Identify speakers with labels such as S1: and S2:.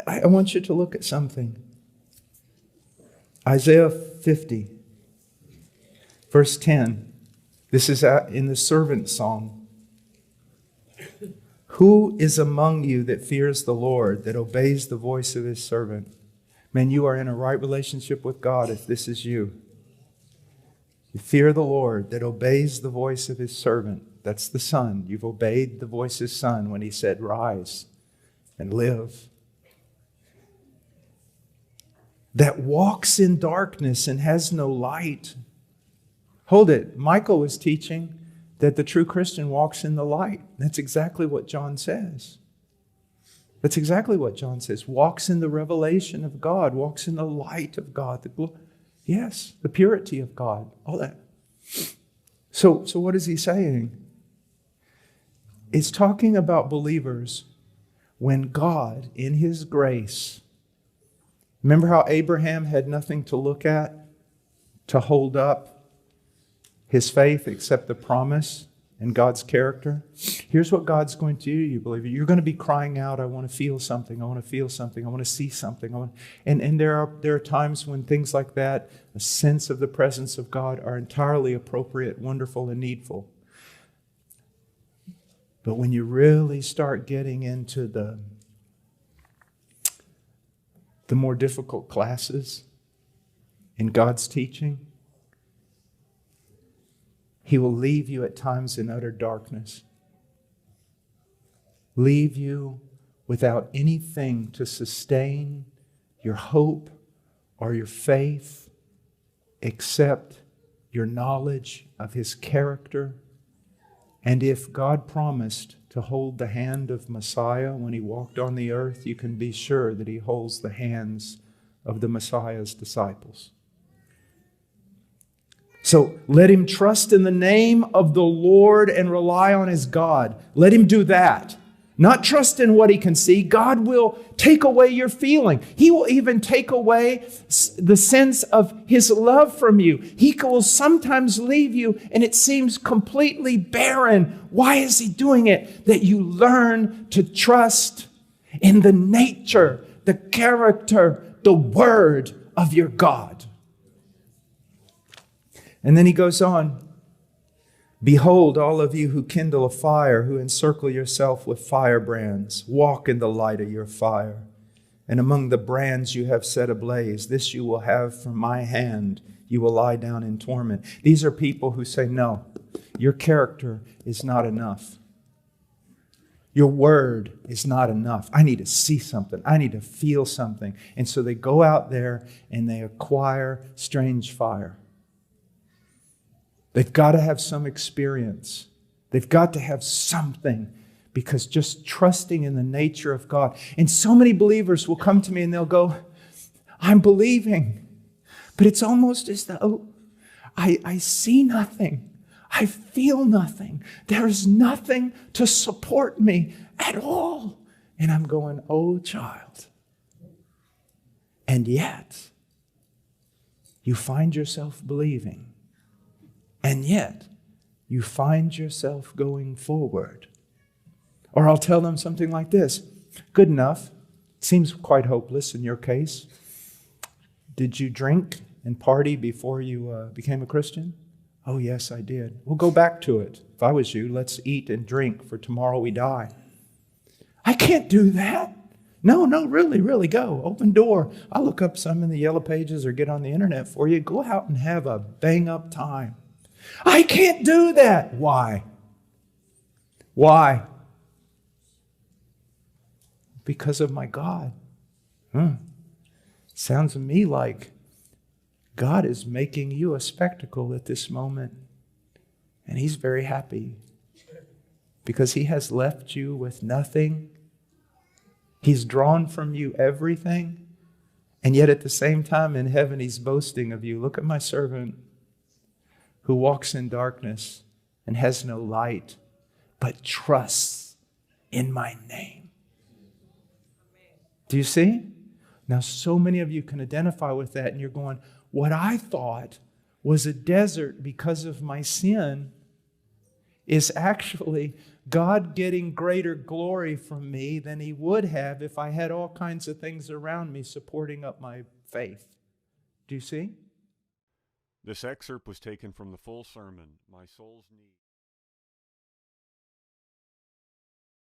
S1: I want you to look at something. Isaiah 50, verse 10. This is in the servant song. Who is among you that fears the Lord, that obeys the voice of his servant? Man, you are in a right relationship with God if this is you. You fear the Lord, that obeys the voice of his servant. That's the Son. You've obeyed the voice of his Son when he said, rise and live. That walks in darkness and has no light. Hold it. Michael was teaching that the true Christian walks in the light. That's exactly what John says. That's exactly what John says. Walks in the revelation of God. Walks in the light of God. Yes, the purity of God. All that. So what is he saying? It's talking about believers when God, in his grace, remember how Abraham had nothing to look at, to hold up his faith except the promise and God's character? Here's what God's going to do, you believer. You're going to be crying out, I want to feel something, I want to feel something, I want to see something. And there are times when things like that, a sense of the presence of God, are entirely appropriate, wonderful, and needful. But when you really start getting into the more difficult classes in God's teaching, he will leave you at times in utter darkness. Leave you without anything to sustain your hope or your faith except your knowledge of his character. And if God promised to hold the hand of Messiah when he walked on the earth, you can be sure that he holds the hands of the Messiah's disciples. So let him trust in the name of the Lord and rely on his God. Let him do that. Not trust in what he can see. God will take away your feeling. He will even take away the sense of his love from you. He will sometimes leave you and it seems completely barren. Why is he doing it? That you learn to trust in the nature, the character, the word of your God. And then he goes on. Behold, all of you who kindle a fire, who encircle yourself with firebrands, walk in the light of your fire. And among the brands you have set ablaze, this you will have from my hand. You will lie down in torment. These are people who say, no, your character is not enough. Your word is not enough. I need to see something. I need to feel something. And so they go out there and they acquire strange fire. They've got to have some experience. They've got to have something, because just trusting in the nature of God. And so many believers will come to me and they'll go, I'm believing, but it's almost as though I see nothing. I feel nothing. There is nothing to support me at all. And I'm going, oh child. And yet, you find yourself believing. And yet, you find yourself going forward. Or I'll tell them something like this. Good enough. Seems quite hopeless in your case. Did you drink and party before you became a Christian? Oh, yes, I did. We'll go back to it. If I was you, let's eat and drink, for tomorrow we die. I can't do that. No, really go. Open door. I'll look up some in the yellow pages or get on the internet for you. Go out and have a bang-up time. I can't do that. Why? Why? Because of my God. Sounds to me like God is making you a spectacle at this moment. And he's very happy because he has left you with nothing. He's drawn from you everything. And yet at the same time in heaven, he's boasting of you. Look at my servant who walks in darkness and has no light, but trusts in my name. Do you see? Now, so many of you can identify with that, and you're going, what I thought was a desert because of my sin is actually God getting greater glory from me than He would have if I had all kinds of things around me supporting up my faith. Do you see?
S2: This excerpt was taken from the full sermon, My Soul's Need.